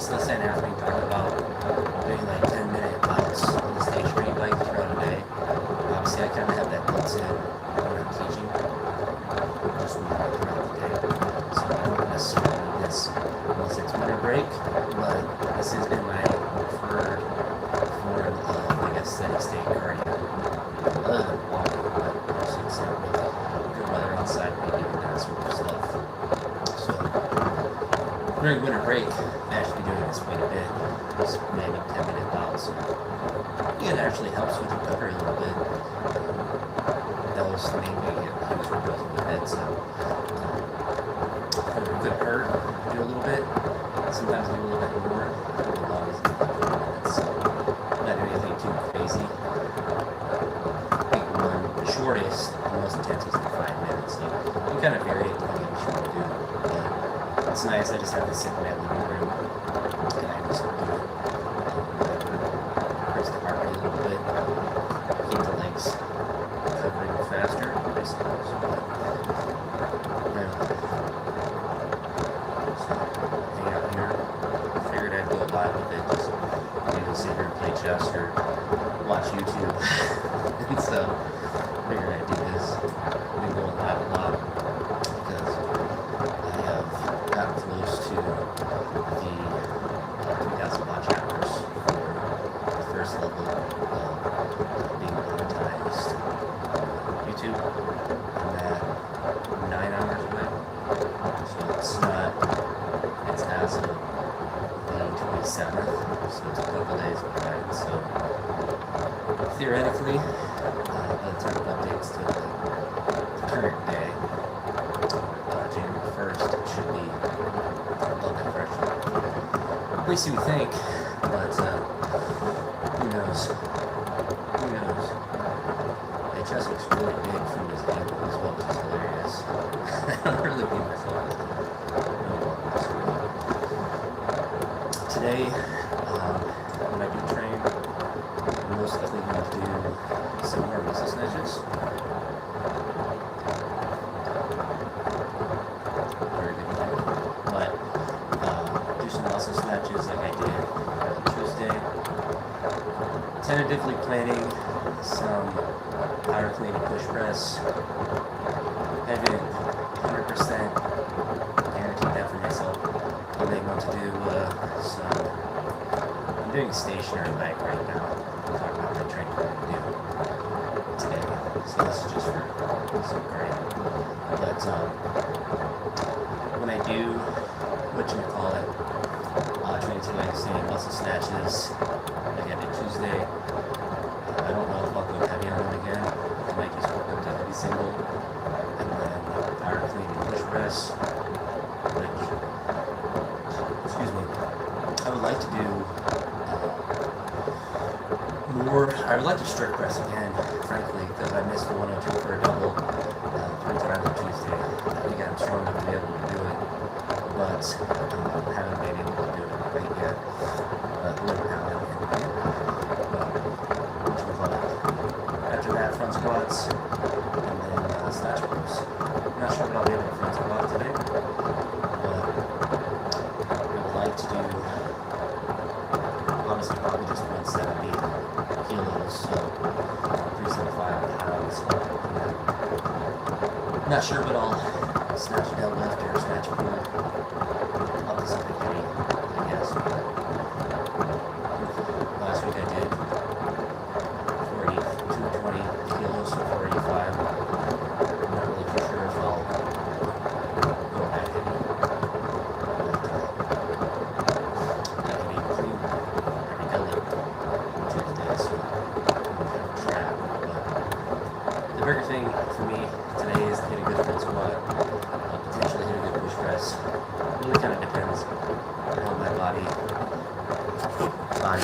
most of the San Anthony talk about doing like 10-minute bouts on the stationary bike throughout a day. Obviously, I kind of have that built in when I'm teaching, just moving throughout the day. So I don't necessarily need this unless it's winter break, but this has been my preferred form of, I guess, steady state cardio. Other than walking, but obviously it's not really good weather outside to be doing that sort of stuff. So during winter break, I actually be doing this quite a bit. Just maybe 10-minute bouts. Yeah, it actually helps with recovery a little bit. Those mainly huge for both of the heads. So if it could hurt, do a little bit. Sometimes do a little bit more. As long as it's 5 minutes. So not doing anything too crazy. I think the shortest and most intense is like 5 minutes. So you kind of vary it depending on what you want to do. But it's nice. I just have to sit in my living room and I just do it. Increase the heart rate a little bit. Keep the legs recovering faster, I suppose. But so hang out here. Figured I'd go live with it. Just maybe sit here and play chess or watch YouTube. And so figured I'd do this. I've been going live a lot because I have gotten close to the 3,000 watch hours for the first level of being monetized YouTube. I'm at 9 hours away. So it's as of the 27th, so it's a couple days behind. So theoretically, by the time it updates to the current day, January 1st, it should be above that threshold. At least you would think, but who knows? Who knows? Hey, Chess looks really big from this angle as well, which is hilarious. I don't really view myself as today, when I do train, I'm most likely going to do some more muscle snatches. Very good thing. But do some muscle snatches like I did on Tuesday. Tentatively planning some power clean and push press. I haven't 100% guaranteed that for myself. I think I want to do I'm doing a stationary bike right now. I'm talking about my training I'm going to do today. So this is just for some cardio. But when I do, training today, like saying muscle snatches, like I did Tuesday, I don't know if I'll go heavy on them again. I might just work up to heavy single, and then power clean and push press, which, excuse me, I would like to do I would like to strict press again, frankly, because I missed the 102 for a double 3 times on Tuesday. I think I'm strong enough to be able to do it, but haven't been able to do it quite yet. After that, front squats, and then snatch pulls. I'm not sure what I'll be able to front squat today, but I would like to do, honestly, probably just 170 kilos, so 375 pounds. Not sure what I'll snatch deadlift or snatch pull. I'll do something heavy, I guess. Last week I did 220 kilos, so 485. I'm not really for sure if I'll go that heavy. That heavy clean, heavy deadlift Tuesday, so I'm kind of trapped. But the bigger thing for me today is to hit a good front squat, potentially hit a good push press. It really kind of depends on how my body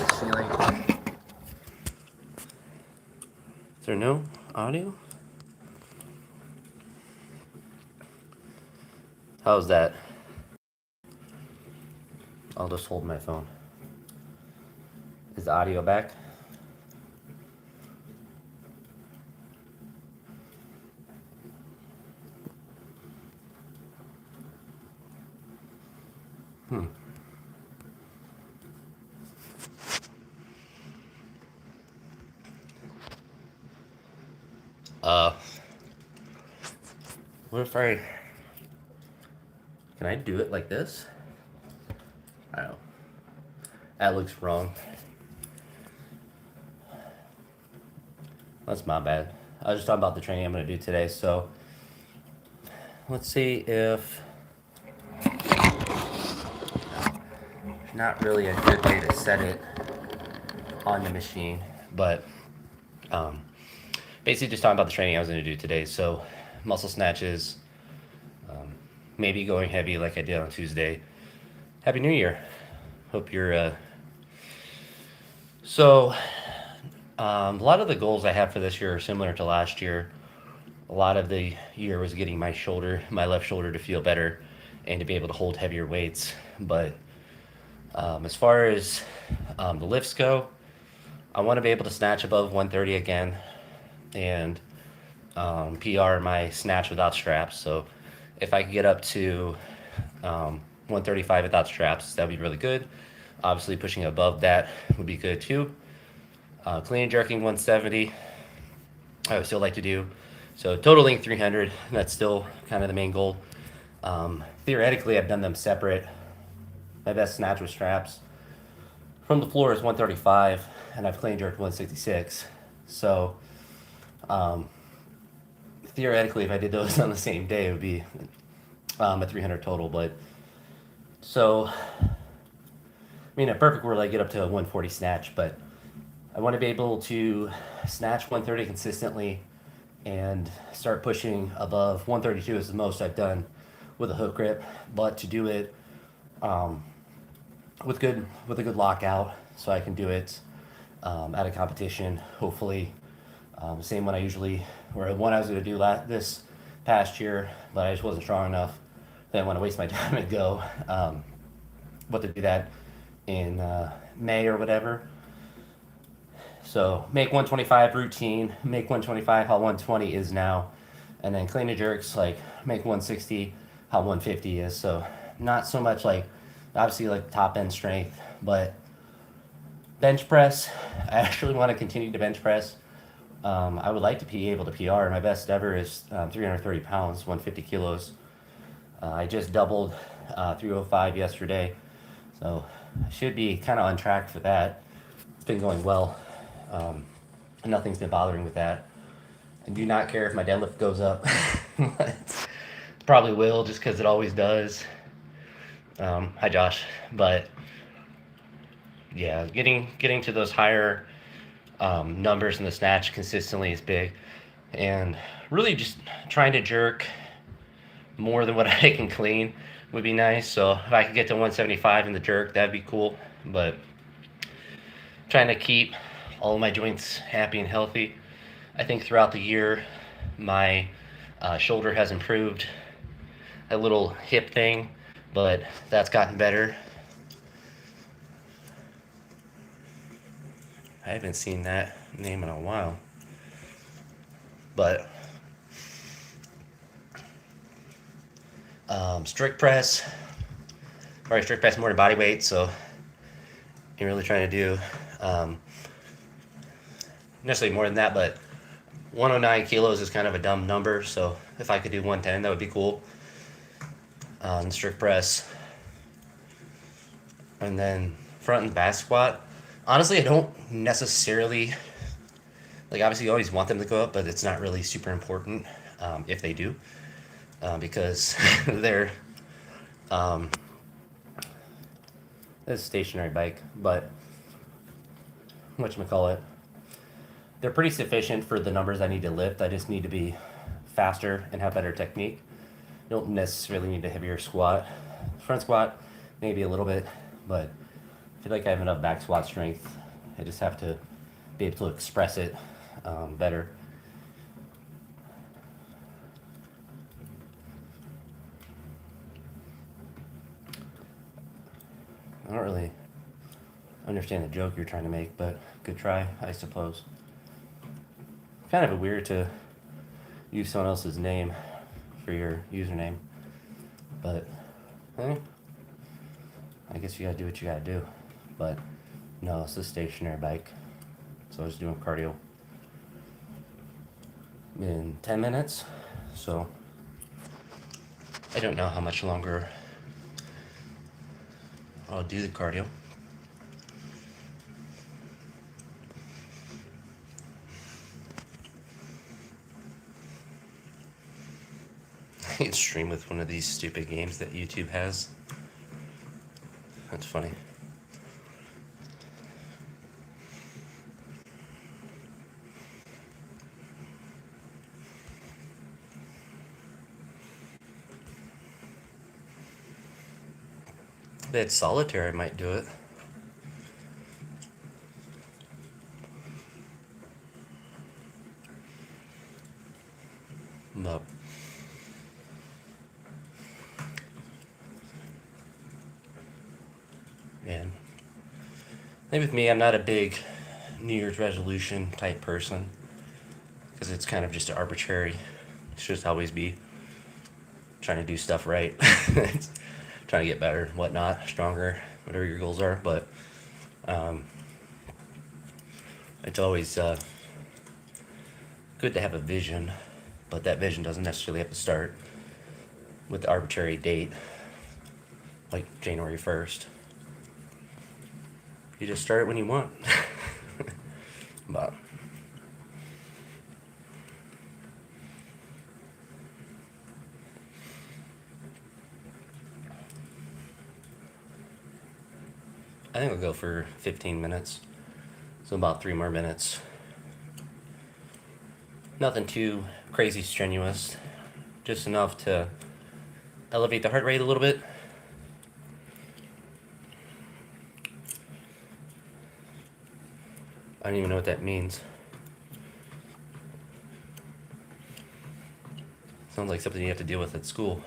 is feeling. Is there no audio? How's that? I'll just hold my phone. Is the audio back? Uh, what if I... Can I do it like this? I don't know. That looks wrong. That's my bad. I was just talking about the training I'm going to do today. So let's see if... Not really a good way to set it on the machine, but basically just talking about the training I was going to do today. So muscle snatches, maybe going heavy like I did on Tuesday. Happy New Year. Hope you're... a lot of the goals I have for this year are similar to last year. A lot of the year was getting my left shoulder to feel better and to be able to hold heavier weights. But as far as the lifts go, I want to be able to snatch above 130 again and PR my snatch without straps. So if I could get up to 135 without straps, that would be really good. Obviously, pushing above that would be good too. Clean and jerking 170, I would still like to do. So totaling 300, that's still kind of the main goal. Theoretically, I've done them separate. My best snatch with straps from the floor is 135, and I've clean jerked 166. So theoretically, if I did those on the same day, it would be a 300 total. But so, I mean, a perfect world, I get up to a 140 snatch, but I want to be able to snatch 130 consistently and start pushing above 132 is the most I've done with a hook grip, but to do it with a good lockout, so I can do it at a competition. Hopefully, same one I was going to do this past year, but I just wasn't strong enough. Didn't want to waste my time and go. But to do that in May or whatever. So make 125 routine, make 125 how 120 is now, and then clean and jerks, like make 160 how 150 is. So not so much like, obviously like top end strength, but bench press, I actually want to continue to bench press. I would like to be able to PR. My best ever is 330 pounds, 150 kilos. I just doubled 305 yesterday, so I should be kind of on track for that. It's been going well. Nothing's been bothering with that. I do not care if my deadlift goes up. Probably will, just because it always does. Hi Josh. But yeah, getting to those higher numbers in the snatch consistently is big, and really just trying to jerk more than what I can clean would be nice. So if I could get to 175 in the jerk, that'd be cool. But trying to keep all of my joints happy and healthy. I think throughout the year, my shoulder has improved. A little hip thing, but that's gotten better. I haven't seen that name in a while. But strict press, probably strict press more than body weight, so you're really trying to do necessarily more than that, but 109 kilos is kind of a dumb number, so if I could do 110, that would be cool. Strict press. And then front and back squat. Honestly, I don't necessarily, like, obviously you always want them to go up, but it's not really super important if they do, because they're it's a stationary bike, but whatchamacallit, they're pretty sufficient for the numbers I need to lift. I just need to be faster and have better technique. You don't necessarily need a heavier squat. Front squat, maybe a little bit, but I feel like I have enough back squat strength. I just have to be able to express it better. I don't really understand the joke you're trying to make, but good try, I suppose. Kind of weird to use someone else's name for your username, but I guess you gotta do what you gotta do. But no, it's a stationary bike, so I was doing cardio. in 10 minutes, so I don't know how much longer I'll do the cardio. I can stream with one of these stupid games that YouTube has. That's funny. If they had solitaire, I might do it. No. Man. Maybe with me, I'm not a big New Year's resolution type person. Because it's kind of just arbitrary. It should just always be trying to do stuff right. Trying to get better, whatnot, stronger, whatever your goals are. But it's always good to have a vision, but that vision doesn't necessarily have to start with the arbitrary date, like January 1st. You just start it when you want. But I think I'll go for 15 minutes. So about 3 more minutes. Nothing too crazy strenuous. Just enough to elevate the heart rate a little bit. I don't even know what that means. Sounds like something you have to deal with at school.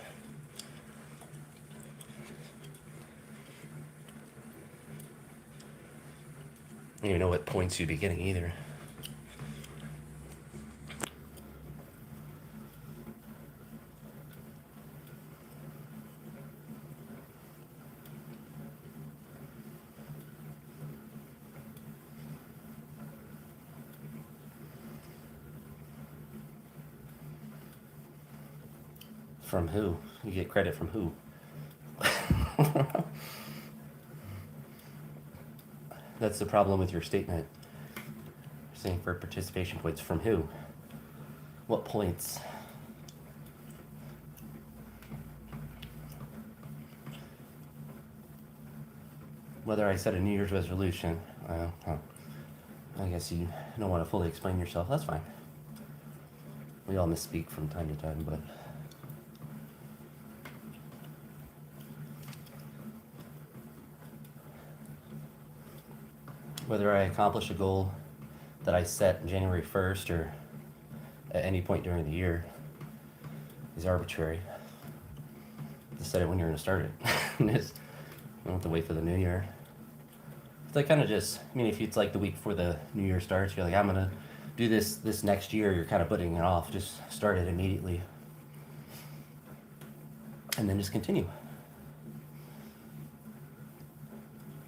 I don't even know what points you'd be getting either. From who? You get credit from who? That's the problem with your statement. You're saying for participation points from who? What points? Whether I set a New Year's resolution, I guess you don't want to fully explain yourself. That's fine. We all misspeak from time to time, but whether I accomplish a goal that I set January 1st or at any point during the year is arbitrary. Just set it when you're going to start it. You don't have to wait for the new year. It's like kind of just, I mean, if it's like the week before the new year starts, you're like, I'm going to do this next year, you're kind of putting it off. Just start it immediately. And then just continue.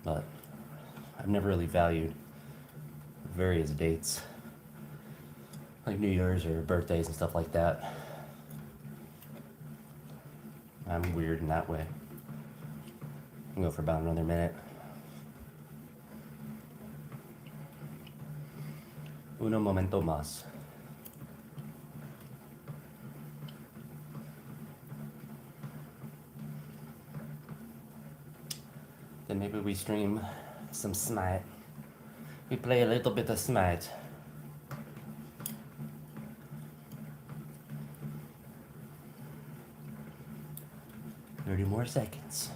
But I've never really valued various dates, like New Year's or birthdays and stuff like that. I'm weird in that way. I'll go for about another minute. Uno momento más. Then maybe we stream some Smite. We play a little bit of Smite. 30 more seconds.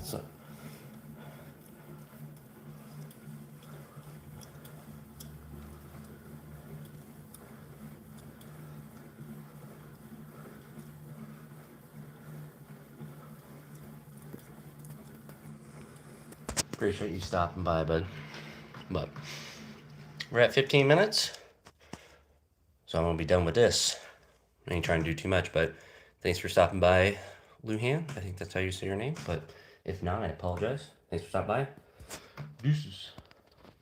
So appreciate you stopping by, bud. But we're at 15 minutes, so I'm gonna be done with this. I ain't trying to do too much, but Thanks for stopping by, Luhan. I think that's how you say your name, but if not, I apologize. Thanks for stopping by. Deuces.